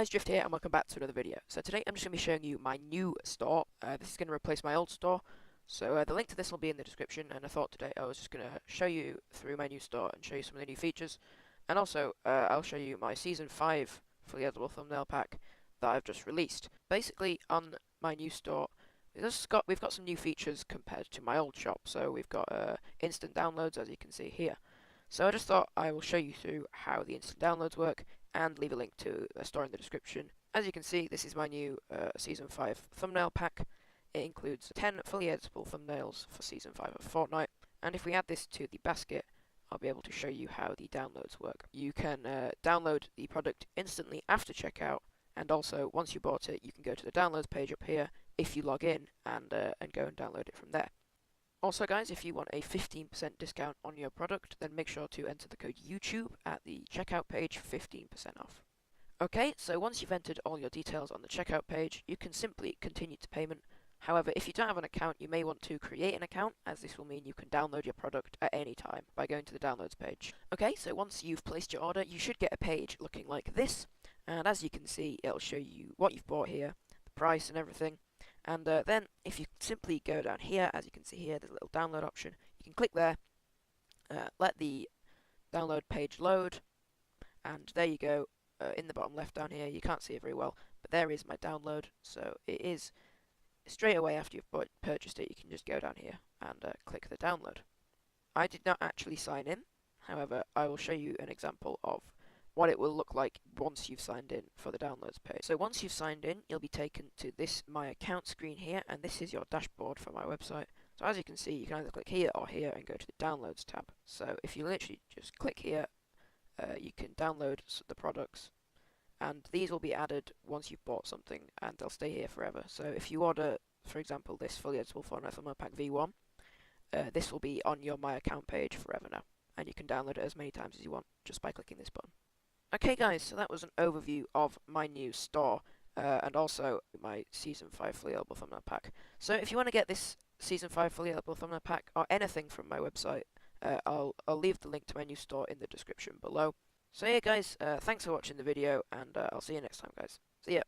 guys, Drift here and welcome back to another video. So today I'm just going to be showing you my new store. This is going to replace my old store. So the link to this will be in the description, and I thought today I was just going to show you through my new store and show you some of the new features. And also I'll show you my Season 5 fully editable thumbnail pack that I've just released. Basically on my new store we've got some new features compared to my old shop. So we've got instant downloads, as you can see here. So I just thought I will show you through how the instant downloads work and leave a link to a store in the description. As you can see, this is my new Season 5 thumbnail pack. It includes 10 fully editable thumbnails for Season 5 of Fortnite, and if we add this to the basket, I'll be able to show you how the downloads work. You can download the product instantly after checkout, and also once you bought it, you can go to the downloads page up here if you log in and go and download it from there. Also guys, if you want a 15% discount on your product, then make sure to enter the code YouTube at the checkout page for 15% off. Okay, so once you've entered all your details on the checkout page, you can simply continue to payment. However, if you don't have an account, you may want to create an account, as this will mean you can download your product at any time by going to the downloads page. Okay, so once you've placed your order, you should get a page looking like this, and as you can see, it'll show you what you've bought here, the price and everything. And then if you simply go down here, as you can see here, there's a little download option. You can click there, let the download page load, and there you go. In the bottom left down here, you can't see it very well, but there is my download. So it is straight away after you've purchased it. You can just go down here and click the download. I did not actually sign in, however, I will show you an example of what it will look like once you've signed in for the downloads page. So once you've signed in, you'll be taken to this My Account screen here, and this is your dashboard for my website. So as you can see, you can either click here or here and go to the Downloads tab. So if you literally just click here, you can download the products, and these will be added once you've bought something, and they'll stay here forever. So if you order, for example, this fully editable Fortnite Thumbnail Pack V1, this will be on your My Account page forever now, and you can download it as many times as you want just by clicking this button. Okay guys, so that was an overview of my new store, and also my Season 5 fully editable thumbnail pack. So if you want to get this Season 5 fully editable thumbnail pack, or anything from my website, I'll leave the link to my new store in the description below. So yeah guys, thanks for watching the video, and I'll see you next time guys. See ya!